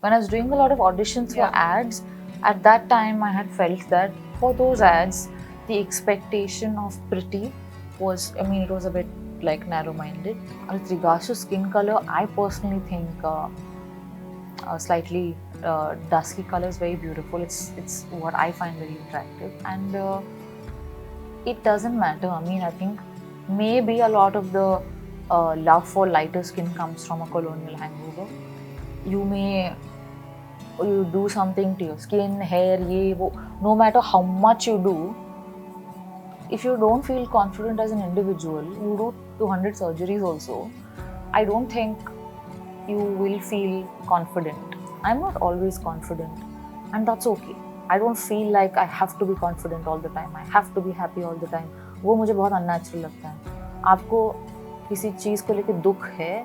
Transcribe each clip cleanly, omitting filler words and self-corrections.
when I was doing a lot of auditions for ads, at that time I had felt that for those ads, the expectation of pretty was, it was a bit like narrow-minded. With regards to skin color, I personally think slightly dusky color is very beautiful. It's what I find very attractive, and it doesn't matter. I think maybe a lot of the love for lighter skin comes from a colonial hangover. You do something to your skin, hair, no matter how much you do, if you don't feel confident as an individual, you do 200 surgeries also, I don't think you will feel confident. I'm not always confident, and that's okay. I don't feel like I have to be confident all the time. I have to be happy all the time. वो मुझे बहुत unnatural लगता है. आपको किसी चीज़ को लेके दुख है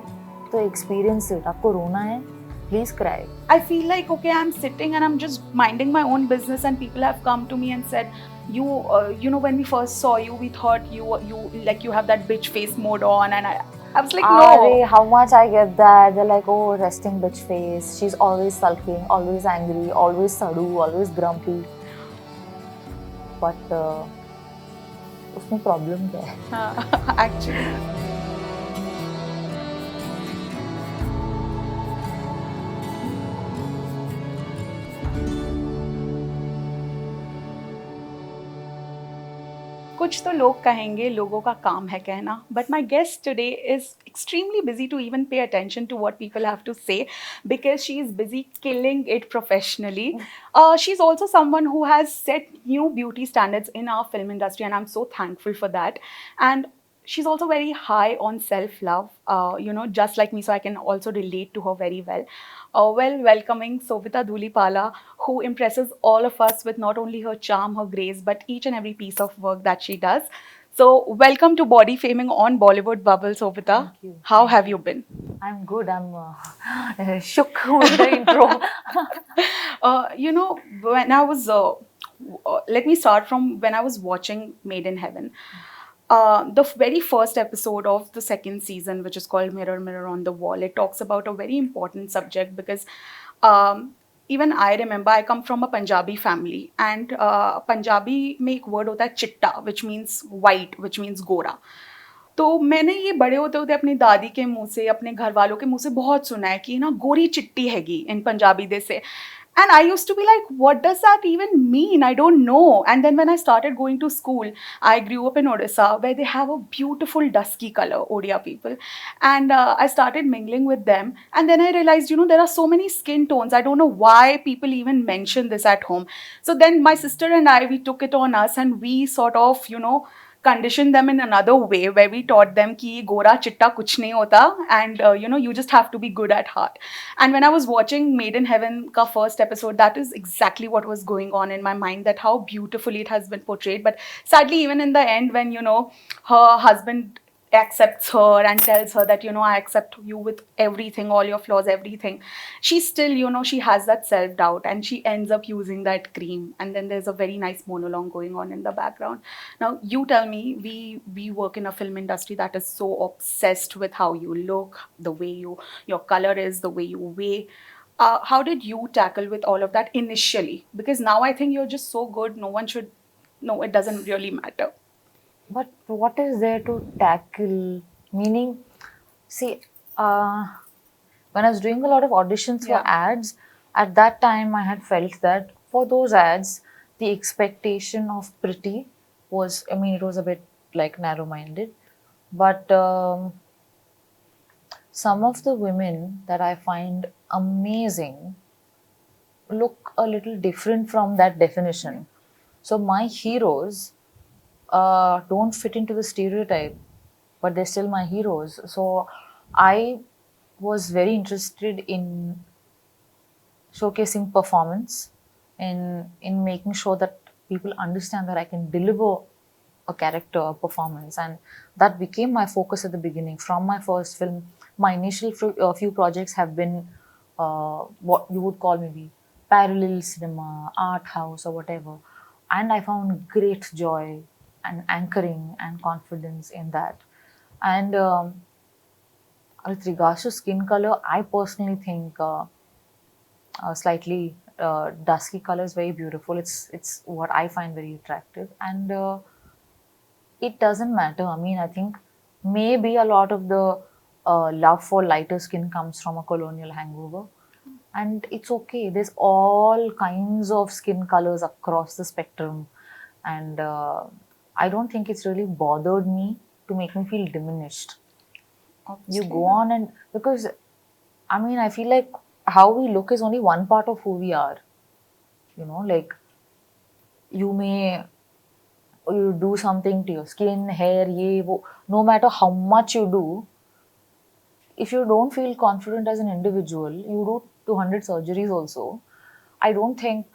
तो experience it. आपको रोना है, please cry. I feel like, okay, I'm sitting and I'm just minding my own business, and people have come to me and said, when we first saw you, we thought you have that bitch face mode on, and I was like, no. How much I get that. They're like, oh, resting bitch face. She's always sulking, always angry, always sadu, always grumpy. But उसमें problem क्या है? Actually. कुछ तो लोग कहेंगे, लोगों का काम है कहना, but my guest today is extremely busy to even pay attention to what people have to say because she is busy killing it professionally. She's also someone who has set new beauty standards in our film industry, and I'm so thankful for that. And she's also very high on self-love, just like me, so I can also relate to her very well. Welcoming Sobhita Dhulipala, who impresses all of us with not only her charm, her grace, but each and every piece of work that she does. So, welcome to BodyFaming on Bollywood Bubble, Sobhita. Thank you. How have you been? I'm good. I'm shook with the intro. When I was, let me start from when I was watching Made in Heaven. The very first episode of the second season, which is called Mirror, Mirror on the Wall, it talks about a very important subject because even I remember I come from a Punjabi family, and Punjabi में एक word होता है चिट्टा, which means white, which means गोरा. तो मैंने ये बड़े होते होते अपनी दादी के मुंह से, अपने घर वालों के मुंह से बहुत सुना है कि ना गोरी चिट्टी हैगी इन पंजाबी दे से. And I used to be like, what does that even mean? I don't know. And then when I started going to school, I grew up in Odisha, where they have a beautiful dusky color, Odia people. And I started mingling with them. And then I realized, there are so many skin tones. I don't know why people even mention this at home. So then my sister and I, we took it on us, and we sort of, conditioned them in another way, where we taught them ki gora chitta kuch nahi hota, and you just have to be good at heart. And when I was watching Made in Heaven ka first episode, that is exactly what was going on in my mind, that how beautifully it has been portrayed. But sadly, even in the end, when her husband accepts her and tells her that I accept you with everything, all your flaws, everything, she still she has that self-doubt, and she ends up using that cream. And then there's a very nice monologue going on in the background. Now you tell me, we work in a film industry that is so obsessed with how you look, the way your color is, the way you weigh. How did you tackle with all of that initially? Because now I think you're just so good, it doesn't really matter. But what is there to tackle? Meaning, see, when I was doing a lot of auditions for ads, at that time I had felt that for those ads, the expectation of pretty was, it was a bit like narrow-minded. But some of the women that I find amazing look a little different from that definition. So my heroes don't fit into the stereotype, but they're still my heroes. So I was very interested in showcasing performance, in making sure that people understand that I can deliver a character, a performance, and that became my focus at the beginning. From my first film, my initial few projects have been what you would call maybe parallel cinema, art house, or whatever, and I found great joy and anchoring and confidence in that. And with regards to skin color, I personally think slightly dusky color is very beautiful. It's what I find very attractive, and it doesn't matter. I mean, I think maybe a lot of the love for lighter skin comes from a colonial hangover, and it's okay. There's all kinds of skin colors across the spectrum, and I don't think it's really bothered me to make me feel diminished. You Obviously, go yeah. on, and because I mean, I feel like how we look is only one part of who we are. You know, like you may you do something to your skin, hair, ye, wo, no matter how much you do, if you don't feel confident as an individual, you do 200 surgeries also, I don't think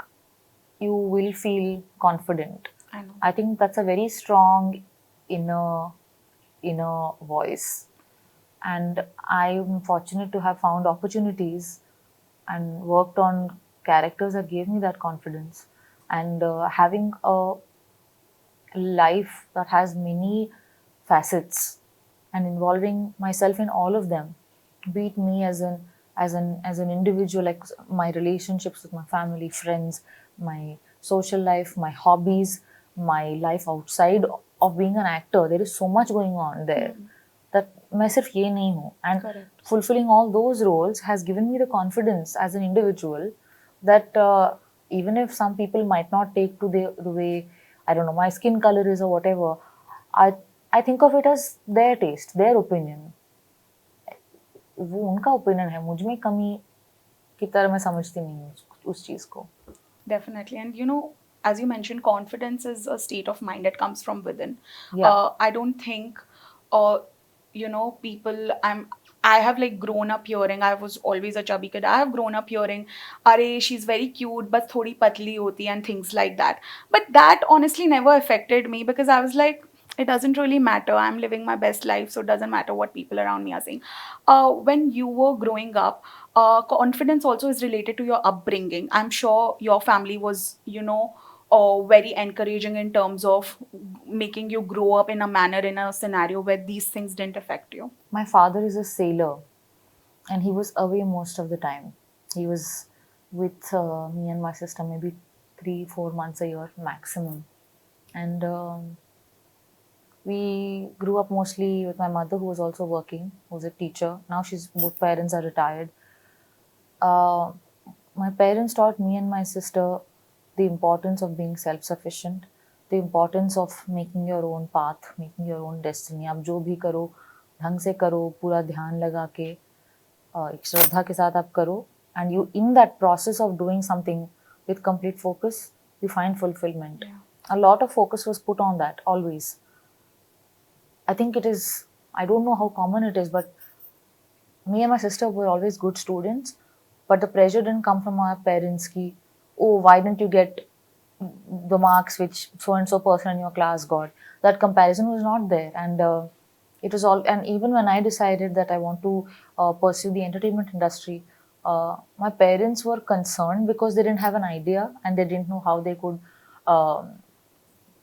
you will feel confident. I know. I think that's a very strong inner inner voice. And I'm fortunate to have found opportunities and worked on characters that gave me that confidence. And having a life that has many facets and involving myself in all of them, be it me as an individual, like my relationships with my family, friends, my social life, my hobbies, my life outside of being an actor. There is so much going on there that मैं सिर्फ ये नहीं हूँ, and Correct. fulfilling all those roles has given me the confidence as an individual that even if some people might not take to the way, I don't know, my skin color is or whatever, I I think of it as their taste, their opinion. वो उनका opinion है, मुझ में कमी की तरह मैं समझती नहीं हूँ उस चीज़ को. Definitely. And as you mentioned, confidence is a state of mind that comes from within. Yeah. I don't think, people, I have like grown up hearing, I was always a chubby kid. I have grown up hearing, Are, she's very cute, but thodi patli hoti, and things like that. But that honestly never affected me because I was like, it doesn't really matter. I'm living my best life, so it doesn't matter what people around me are saying. When you were growing up, confidence also is related to your upbringing. I'm sure your family was, very encouraging in terms of making you grow up in a manner, in a scenario where these things didn't affect you. My father is a sailor, and he was away most of the time. He was with me and my sister maybe 3-4 months a year maximum. And we grew up mostly with my mother, who was also working, who was a teacher. Now she's both parents are retired. Uh, my parents taught me and my sister the importance of being self-sufficient, the importance of making your own path, making your own destiny. आप जो भी करो ढंग से करो, पूरा ध्यान लगा के एक श्रद्धा के साथ आप करो, and you in that process of doing something with complete focus, you find fulfillment. Yeah. A lot of focus was put on that always. I think it is, I don't know how common it is, but me and my sister were always good students, but the pressure didn't come from our parents ki, oh, why didn't you get the marks which so and so person in your class got? That comparison was not there, and it was all. And even when I decided that I want to pursue the entertainment industry, my parents were concerned because they didn't have an idea and they didn't know how they could um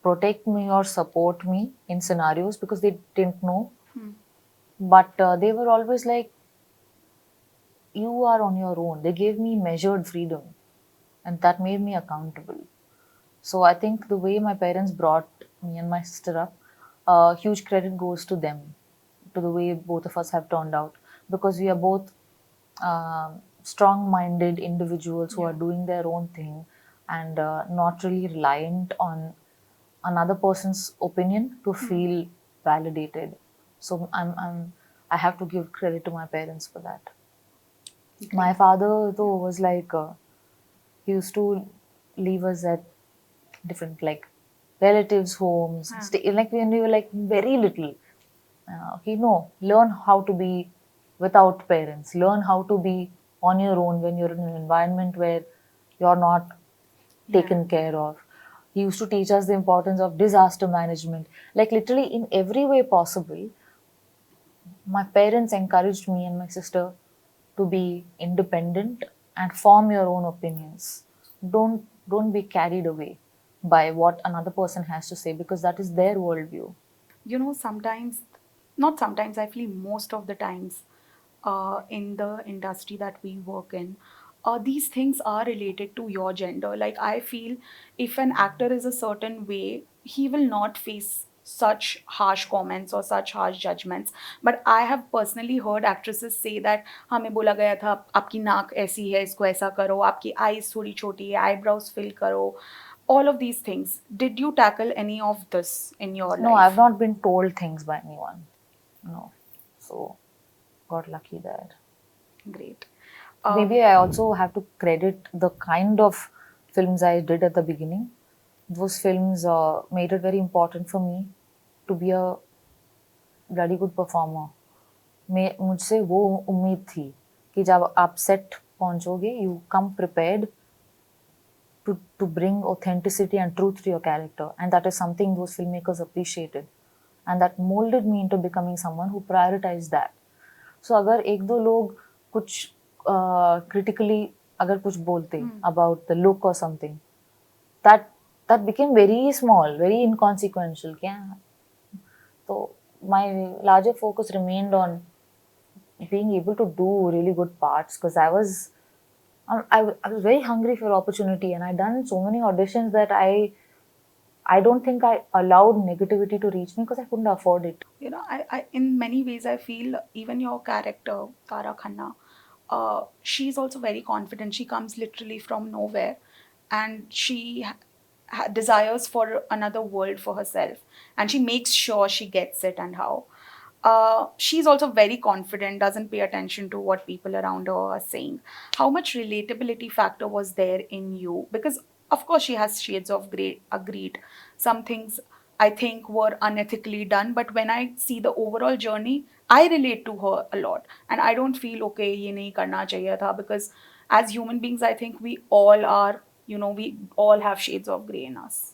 protect me or support me in scenarios because they didn't know. But they were always like, you are on your own. They gave me measured freedom, and that made me accountable. So I think the way my parents brought me and my sister up, huge credit goes to them, to the way both of us have turned out, because we are both strong-minded individuals who are doing their own thing and not really reliant on another person's opinion to feel validated. So I have to give credit to my parents for that. My father though was like he used to leave us at different like relatives' homes, stay, like when we were like very little. Learn how to be without parents. Learn how to be on your own when you're in an environment where you're not taken care of. He used to teach us the importance of disaster management. Like literally in every way possible, my parents encouraged me and my sister to be independent and form your own opinions. Don't be carried away by what another person has to say because that is their worldview. Sometimes, not sometimes, I feel most of the times, in the industry that we work in, these things are related to your gender. Like, I feel if an actor is a certain way, he will not face such harsh comments or such harsh judgments. But I have personally heard actresses say that हमें बोला गया था आपकी नाक ऐसी है इसको ऐसा करो, आपकी eyes थोड़ी छोटी है, eyebrows fill करो, all of these things. Did you tackle any of this in your No, I've life? not been told things by anyone. No. So, got lucky there. Great. Maybe I also have to credit the kind of films I did at the beginning. Those films made it very important for me to be a bloody good performer. मुझसे वो उम्मीद थी कि जब आप set पहुंचोगे, you come prepared to bring authenticity and truth to your character, and that is something those filmmakers appreciated, and that molded me into becoming someone who prioritized that. So अगर एक दो लोग कुछ critically अगर कुछ बोलते about the look or something, that became very small, very inconsequential. क्या? So my larger focus remained on being able to do really good parts, because I was very hungry for opportunity, and I'd done so many auditions that I don't think I allowed negativity to reach me because I couldn't afford it. You know, I in many ways I feel even your character Tara Khanna, she's also very confident. She comes literally from nowhere, and she desires for another world for herself, and she makes sure she gets it. And how she's also very confident, doesn't pay attention to what people around her are saying. How much relatability factor was there in you? Because of course she has shades of grey. Agreed, some things I think were unethically done, but when I see the overall journey, I relate to her a lot, and I don't feel okay ye nahi karna chahiye tha, because as human beings I think we all are, you know, we all have shades of grey in us.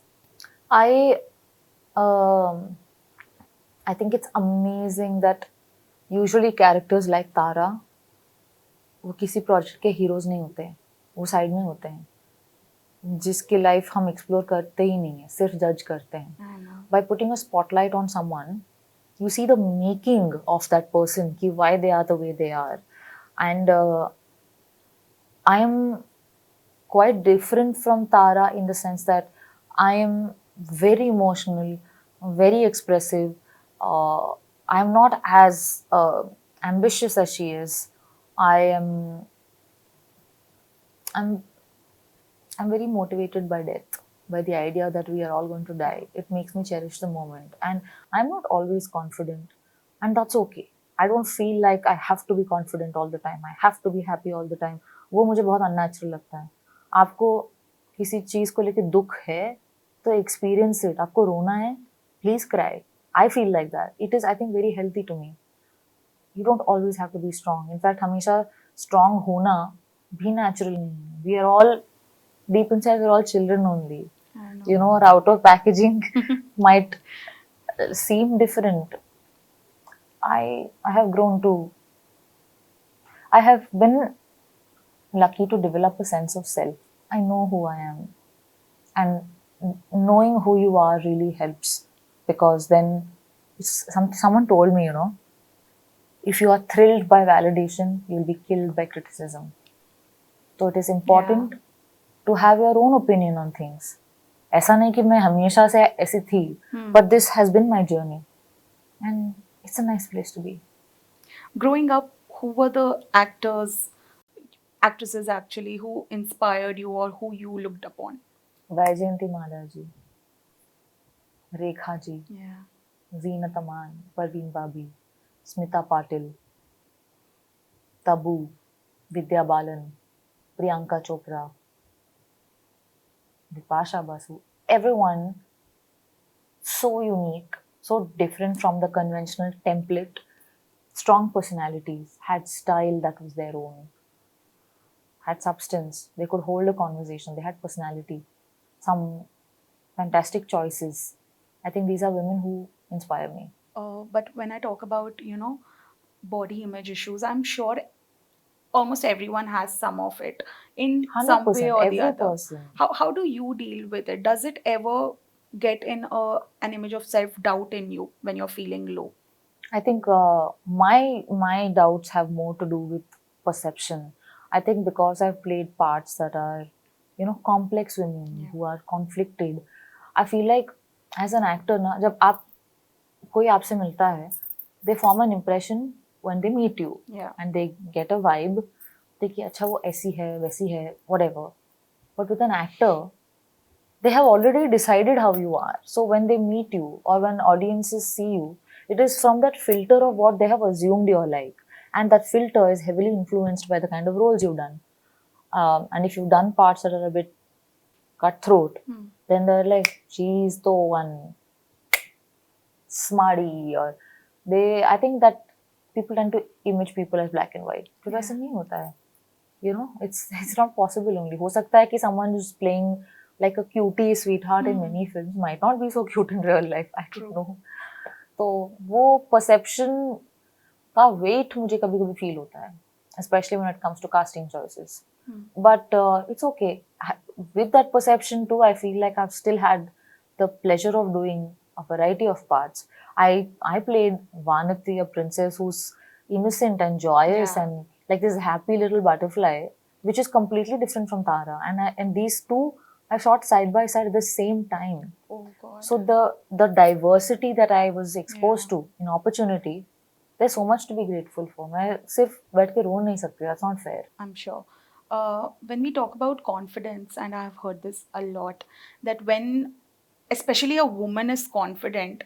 I um, I think it's amazing that usually characters like Tara वो किसी project के heroes नहीं होते हैं, वो side में होते हैं जिसकी लाइफ हम एक्सप्लोर करते ही नहीं है, सिर्फ जज करते हैं. By putting a spotlight on someone, you see the making of that person, कि why they are the way they are. And I am quite different from Tara in the sense that I am very emotional, very expressive. I am not as ambitious as she is. I'm very motivated by death, by the idea that we are all going to die. It makes me cherish the moment. And I'm not always confident, and that's okay. I don't feel like I have to be confident all the time. I have to be happy all the time. वो मुझे बहुत unnatural लगता है. आपको किसी चीज़ को लेके दुख है, तो experience it. आपको रोना है, please cry. I feel like that. It is, I think, very healthy to me. You don't always have to be strong. In fact, हमेशा strong होना भी natural नहीं है. We are all deep inside, we're all children only. You know, our outer packaging might seem different. I have grown to. I have been lucky to develop a sense of self. I know who I am, and knowing who you are really helps, because then someone told me, you know, if you are thrilled by validation, you'll be killed by criticism. So it is important to have your own opinion on things. ऐसा नहीं कि मैं हमेशा से ऐसी थी, but this has been my journey, and it's a nice place to be. Growing up, who were the actresses actually who inspired you or who you looked upon? Vaijayanti Mala ji, Rekha ji, Yeah. Zeenat Aman, Parveen Babi, Smita Patil, Tabu, Vidya Balan, Priyanka Chopra, Bipasha Basu, everyone so unique, so different from the conventional template, strong personalities, had style that was their own, had substance, they could hold a conversation, they had personality, some fantastic choices. I think these are women who inspire me. But when I talk about, you know, body image issues, I'm sure almost everyone has some of it in some 100%, way or the every other. person. How do you deal with it? Does it ever get in an image of self-doubt in you when you're feeling low? I think my doubts have more to do with perception. I think because I've played parts that are, complex women Yeah. who are conflicted, I feel like as an actor ना जब आप कोई आपसे मिलता है, they form an impression when they meet you Yeah. and they get a vibe कि अच्छा वो ऐसी है वैसी है whatever. But with an actor, they have already decided how you are. So when they meet you or when audiences see you, it is from that filter of what they have assumed you're like. And that filter is heavily influenced by the kind of roles you've done. And if you've done parts that are a bit cutthroat, then they're like, she's the one smarty, or I think that people tend to image people as black and white. जो वैसे नहीं होता है. It's not possible only. हो सकता है कि someone who's playing like a cutie sweetheart in many films might not be so cute in real life. I don't know. तो वो perception का weight मुझे कभी-कभी feel होता है, especially when it comes to casting choices. But it's okay. With that perception too, I feel like I've still had the pleasure of doing a variety of parts. I played Vanati, a princess who's innocent and joyous Yeah. and like this happy little butterfly, which is completely different from Tara. And these two I shot side by side at the same time. Oh God. So the diversity that I was exposed to in opportunity, there's so much to be grateful for. मैं सिर्फ बैठ के रो नहीं सकती. That's not fair. I'm sure. When we talk about confidence, and I've heard this a lot, that when especially a woman is confident,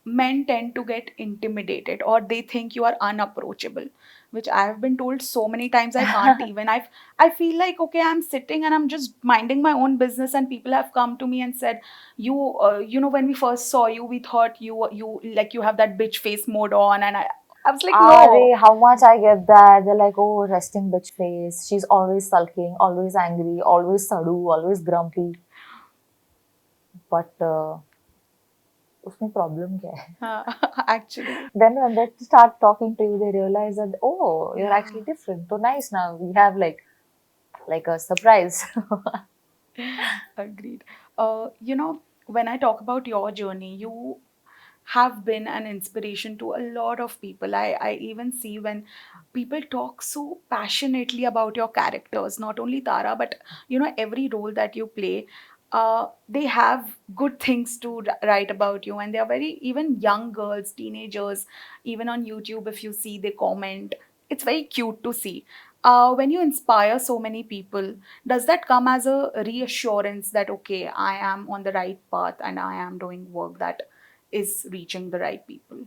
men tend to get intimidated or they think you are unapproachable, which I have been told so many times I can't even. I feel like, okay, I'm sitting and I'm just minding my own business, and people have come to me and said, when we first saw you, we thought you like you have that bitch face mode on, and I was like, no. How much I get that. They're like, oh, resting bitch face. She's always sulking, always angry, always sadu, always grumpy. But उसमें problem क्या है? Actually. Then when they start talking to you, they realize that, oh, you're Yeah. actually different. So nice now. We have like a surprise. Agreed. When I talk about your journey, you have been an inspiration to a lot of people. I even see when people talk so passionately about your characters, not only Tara, but every role that you play. They have good things to write about you, and they are very, even young girls, teenagers, even on YouTube, if you see, they comment. It's very cute to see. When you inspire so many people, does that come as a reassurance that, okay, I am on the right path and I am doing work that is reaching the right people?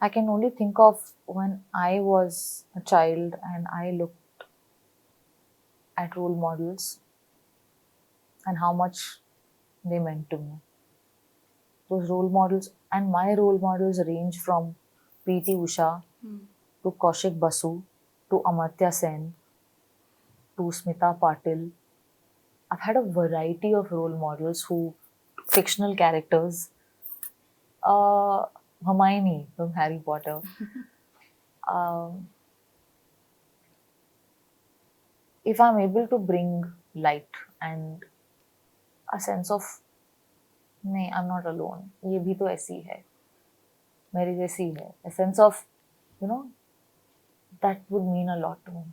I can only think of when I was a child and I looked at role models and how much they meant to me. Those role models and my role models range from P.T. Usha to Kaushik Basu to Amartya Sen to Smita Patil. I've had a variety of role models who, fictional characters. Hermione from Harry Potter. If I'm able to bring light and a sense of नहीं, I'm not alone. ये भी तो ऐसी है, मेरी जैसी है. A sense of, that would mean a lot to me.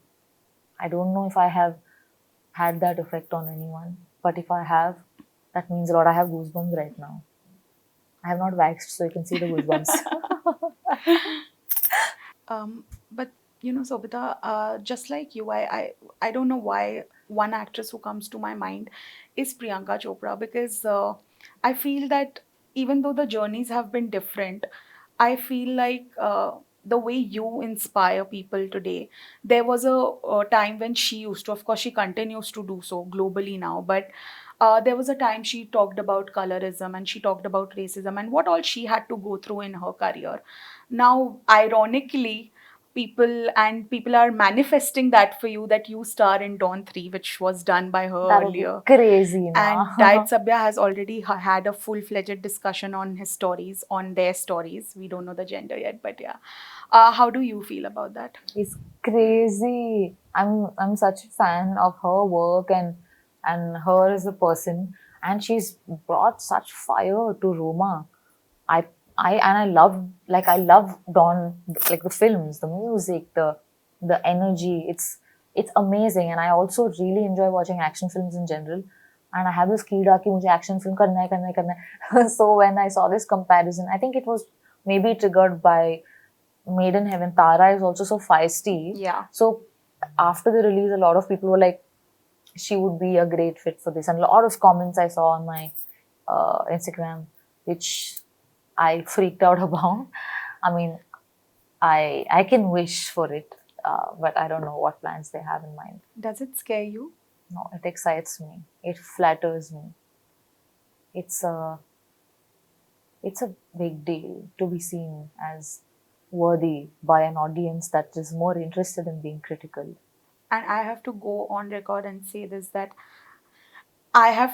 I don't know if I have had that effect on anyone, but if I have, that means a lot. I have goosebumps right now. I have not waxed, so you can see the goosebumps. But Sobhita, just like you, I don't know why one actress who comes to my mind is Priyanka Chopra, because I feel that even though the journeys have been different, I feel like the way you inspire people today. There was a time when she used to, of course, she continues to do so globally now, but there was a time she talked about colorism and she talked about racism and what all she had to go through in her career. Now, ironically, people are manifesting that for you, that you star in Dawn 3, which was done by her That would be earlier. crazy, And na. Diet Sabya has already had a full-fledged discussion on his stories, on their stories. We don't know the gender yet, but yeah. How do you feel about that? It's crazy. I'm such a fan of her work and her as a person, and she's brought such fire to Roma. I love Dawn, like the films, the music, the energy. it's amazing. And I also really enjoy watching action films in general. And I have this कीड़ा कि मुझे action film करना है. So when I saw this comparison, I think it was maybe triggered by Made in Heaven. Tara is also so feisty. Yeah. So after the release, a lot of people were like, she would be a great fit for this. And a lot of comments I saw on my Instagram, which I freaked out about. I mean, I can wish for it, but I don't know what plans they have in mind. Does it scare you? No, it excites me. It flatters me. It's a big deal to be seen as worthy by an audience that is more interested in being critical. And I have to go on record and say this, that I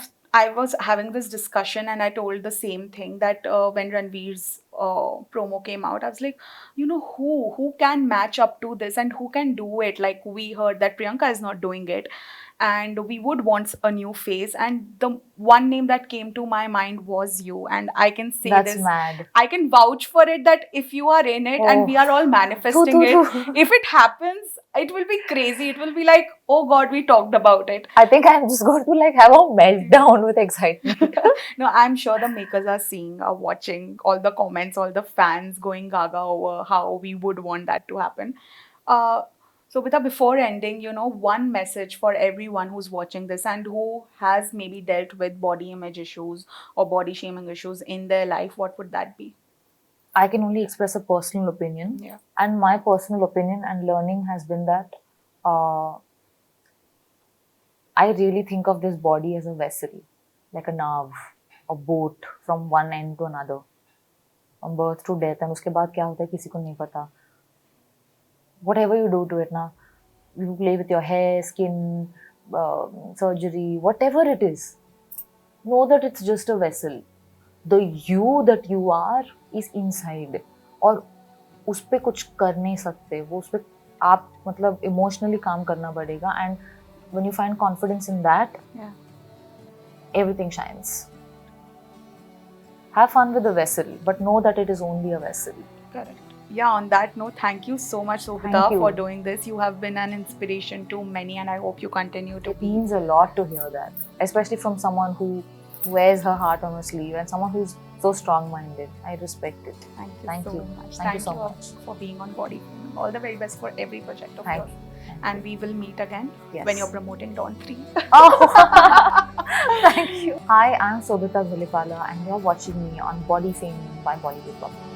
was having this discussion and I told the same thing, that when Ranveer's promo came out, I was like, who can match up to this and who can do it? Like, we heard that Priyanka is not doing it, and we would want a new face. And the one name that came to my mind was you. And I can say That's this, mad. I can vouch for it, that if you are in it and we are all manifesting True. it, if it happens, it will be crazy. It will be like, oh God, we talked about it. I think I'm just going to like have a meltdown with excitement. No, I'm sure the makers are seeing, are watching all the comments, all the fans going gaga over how we would want that to happen. So, Bita, before ending, one message for everyone who's watching this and who has maybe dealt with body image issues or body shaming issues in their life, what would that be? I can only express a personal opinion. Yeah. And my personal opinion and learning has been that I really think of this body as a vessel, like a nav, a boat from one end to another, from birth to death. And उसके बाद क्या होता है किसी को नहीं पता. Whatever you do to it now, you play with your hair, skin, surgery, whatever it is, know that it's just a vessel. The you that you are is inside. और उस पे कुछ कर नहीं सकते. वो उस पे आप मतलब emotionally काम करना पड़ेगा. And when you find confidence in that, Yeah. everything shines. Have fun with the vessel, but know that it is only a vessel. Correct. Yeah, on that note, thank you so much, Sobhita, Thank you. for doing this. You have been an inspiration to many, and I hope you continue to It be. means a lot to hear that, especially from someone who wears her heart on her sleeve and someone who's so strong-minded. I respect it. Thank you Thank so you. much. Thank you so much. For being on BodyFaming. All the very best for every project of Thank yours. you. And we will meet again Yes. when you're promoting Dawn 3. Oh, thank you. Hi, I'm Sobhita Dhulipala and you're watching me on BodyFaming by Bollywood Bubble.